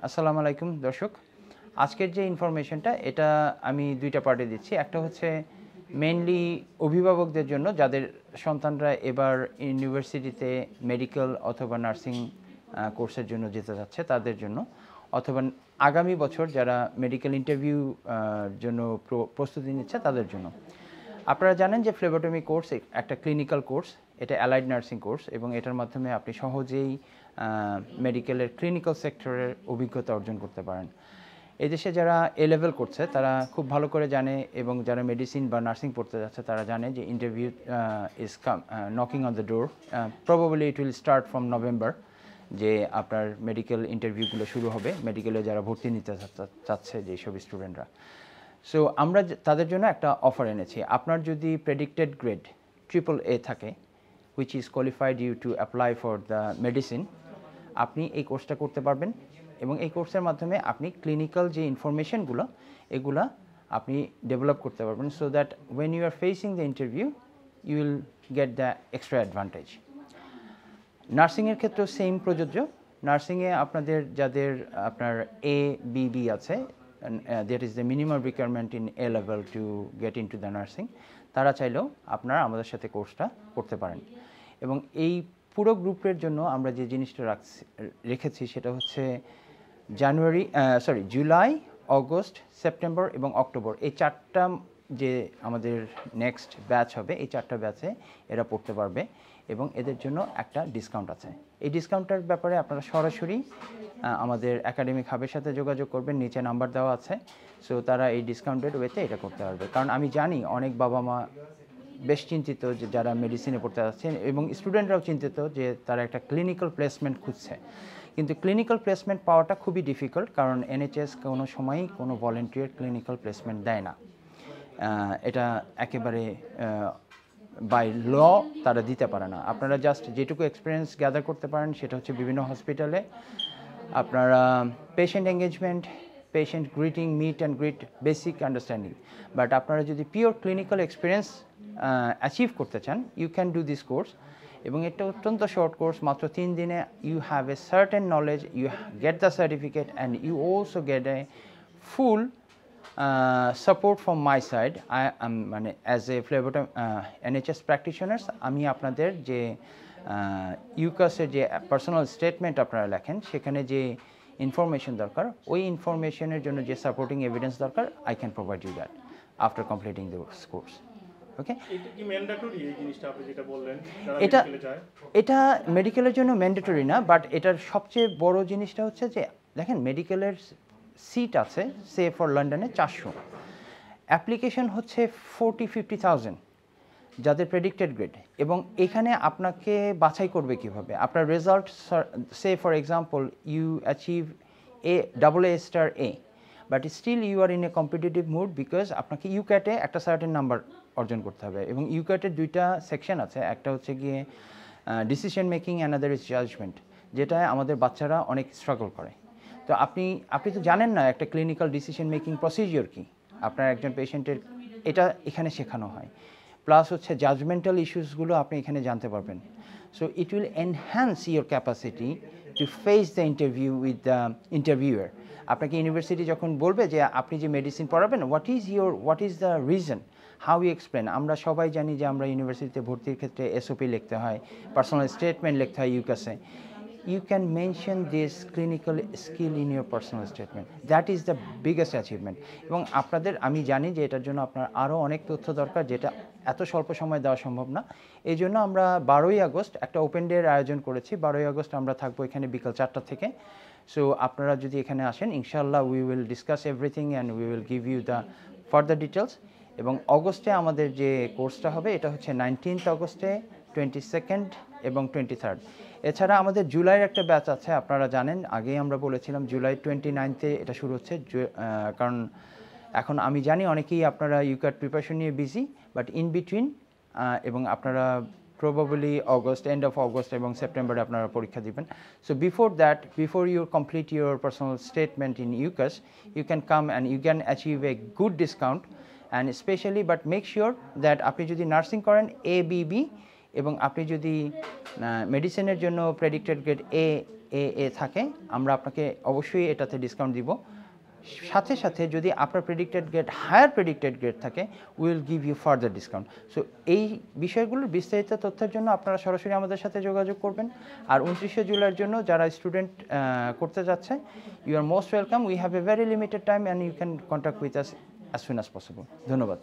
আসসালামু আলাইকুম দর্শক। আজকের যে ইনফরমেশনটা এটা আমি দুইটা পার্টে দিচ্ছি। একটা হচ্ছে মেইনলি অভিভাবকদের জন্য যাদের সন্তানরা এবার ইউনিভার্সিটিতে মেডিকেল অথবা নার্সিং কোর্সের জন্য যেতে যাচ্ছে তাদের জন্য, অথবা আগামী বছর যারা মেডিকেল ইন্টারভিউ জন্য প্রস্তুতি নিচ্ছে তাদের জন্য। আপনারা জানেন যে ফ্লেবোটমি কোর্স একটা ক্লিনিক্যাল কোর্স, এটা অ্যালাইড নার্সিং কোর্স এবং এটার মাধ্যমে আপনি সহজেই মেডিকেলের ক্লিনিক্যাল সেক্টরের অভিজ্ঞতা অর্জন করতে পারেন। এদেশে যারা এ লেভেল করছে তারা খুব ভালো করে জানে, এবং যারা মেডিসিন বা নার্সিং পড়তে যাচ্ছে তারা জানে যে interview is knocking on the door. Probably it will start from November, যে আপনার মেডিকেল ইন্টারভিউগুলো শুরু হবে, মেডিকেলে যারা ভর্তি নিতে চাচ্ছে যেসব স্টুডেন্টরা। সো আমরা তাদের জন্য একটা অফার এনেছি। আপনার যদি প্রেডিক্টেড গ্রেড AAA থাকে, which is qualified you to apply for the medicine, আপনি এই কোর্সটা করতে পারবেন। এবং এই কোর্সের মাধ্যমে আপনি ক্লিনিক্যাল যে ইনফরমেশনগুলো এগুলা আপনি ডেভেলপ করতে পারবেন, so that when you are facing the interview you will get the extra advantage. নার্সিংয়ের ক্ষেত্রেও সেম প্রযোজ্য। নার্সিংয়ে আপনাদের যাদের আপনার ABB আছে, that is the minimum requirement in A level to get into the nursing, তারা চাইলেও আপনারা আমাদের সাথে কোর্সটা করতে পারেন। এবং এই পুরো গ্রুপের জন্য আমরা যে জিনিসটা রেখেছি সেটা হচ্ছে জুলাই, অগস্ট, সেপ্টেম্বর এবং অক্টোবর, এই চারটা যে আমাদের নেক্সট ব্যাচ হবে, এই চারটা ব্যাচে এরা পড়তে পারবে এবং এদের জন্য একটা ডিসকাউন্ট আছে। এই ডিসকাউন্টের ব্যাপারে আপনারা সরাসরি আমাদের একাডেমিক হাবের সাথে যোগাযোগ করবেন, নিচে নাম্বার দেওয়া আছে। সো তারা এই ডিসকাউন্টেড ওয়েতে এটা করতে পারবে। কারণ আমি জানি অনেক বাবা মা বেশ চিন্তিত যে যারা মেডিসিনে পড়তে যাচ্ছেন, এবং স্টুডেন্টরাও চিন্তিত যে তারা একটা ক্লিনিক্যাল প্লেসমেন্ট খুঁজছে, কিন্তু ক্লিনিক্যাল প্লেসমেন্ট পাওয়াটা খুবই ডিফিকাল্ট, কারণ NHS কোনো সময়ই কোনো ভলেন্টিয়ার ক্লিনিক্যাল প্লেসমেন্ট দেয় না। এটা একেবারে বাই ল তারা দিতে পারে না। আপনারা জাস্ট যেটুকু এক্সপিরিয়েন্স গ্যাদার করতে পারেন সেটা হচ্ছে বিভিন্ন হসপিটালে আপনারা patient engagement, patient greeting, meet and greet, basic understanding. But আপনারা যদি পিওর ক্লিনিক্যাল এক্সপিরিয়েন্স অ্যাচিভ করতে চান, you can do this course. এবং এটা অত্যন্ত শর্ট কোর্স, মাত্র 3 দিনে you have a certain knowledge, you get the certificate and you also get a full support from my side. মানে অ্যাজ এ NHS প্র্যাকটিশনার্স আমি আপনাদের যে ইউকাসের যে পার্সোনাল স্টেটমেন্ট আপনারা লেখেন, সেখানে যে ইনফরমেশন দরকার, ওই ইনফরমেশনের জন্য যে সাপোর্টিং এভিডেন্স দরকার, I can provide you that after completing this course. Okay, এটা মেডিকেলের জন্য ম্যান্ডেটরি না, বাট এটার সবচেয়ে বড় জিনিসটা হচ্ছে যে দেখেন মেডিকেলের সিট আছে সে ফর লন্ডনে 400, অ্যাপ্লিকেশন হচ্ছে 40-50,000 যাদের প্রেডিক্টেড গ্রেড। এবং এখানে আপনাকে বাছাই করবে কিভাবে? আপনার result, say for example you achieve AA*A, but still you are in a competitive mood, because আপনাকে ইউক্যাটে একটা সার্টেন নাম্বার অর্জন করতে হবে। এবং ইউক্যাটের দুইটা সেকশন আছে, একটা হচ্ছে গিয়ে decision making, another is judgement, যেটা আমাদের বাচ্চারা অনেক স্ট্রাগল করে। তো আপনি তো জানেন না একটা ক্লিনিক্যাল ডিসিশন মেকিং প্রসিজিওর কি, আপনার একজন পেশেন্টের, এটা এখানে শেখানো হয়। প্লাস হচ্ছে জাজমেন্টাল ইস্যুসগুলো আপনি এখানে জানতে পারবেন। So it will enhance your capacity to face the interview with the interviewer. আপনাকে ইউনিভার্সিটি যখন বলবে যে আপনি যে মেডিসিন পড়াবেন, what is the reason, how you explain. আমরা সবাই জানি যে আমরা ইউনিভার্সিটিতে ভর্তির ক্ষেত্রে SOP লিখতে হয়, পার্সোনাল স্টেটমেন্ট লিখতে হয় ইউকাসে। You can mention this clinical skill in your personal statement. That is the biggest achievement. এবং আপনাদের, আমি জানি যে এটার জন্য আপনার আরও অনেক তথ্য দরকার, যেটা এত স্বল্প সময় দেওয়া সম্ভব না। এই জন্য আমরা 12ই আগস্ট একটা ওপেন ডের আয়োজন করেছি। 12ই আগস্ট আমরা থাকবো এখানে বিকাল 4টা থেকে। সো আপনারা যদি এখানে আসেন, ইনশাআল্লাহ we will discuss everything and we will give you the further details. এবং অগস্টে আমাদের যে কোর্সটা হবে এটা হচ্ছে 19th অগস্টে, 22nd এবং 23rd। এছাড়া আমাদের জুলাইয়ের একটা ব্যাচ আছে, আপনারা জানেন, আগেই আমরা বলেছিলাম জুলাই 29th এটা শুরু হচ্ছে। কারণ এখন আমি জানি অনেকেই আপনারা ইউক্যাট প্রিপারেশন নিয়ে বিজি, বাট ইন বিটুইন এবং আপনারা probably August, end of August এবং সেপ্টেম্বরে আপনারা পরীক্ষা দিবেন। So before you complete your personal statement in UCAS, you can come and you can achieve a good discount. And specially, but make sure that আপনি যদি nursing করেন ABB, এবং আপনি যদি মেডিসিনের জন্য প্রেডিক্টেড গ্রেড এ থাকে আমরা আপনাকে অবশ্যই এটাতে ডিসকাউন্ট দিব। সাথে সাথে যদি আপনার predicted grade higher predicted grade থাকে will give you further discount. So এই বিষয়গুলোর বিস্তারিত তথ্যের জন্য আপনারা সরাসরি আমাদের সাথে যোগাযোগ করবেন। আর 29শে জুলাইয়ের জন্য যারা স্টুডেন্ট করতে যাচ্ছে, you are most welcome. We have a very limited time and you can contact with us as soon as possible. ধন্যবাদ।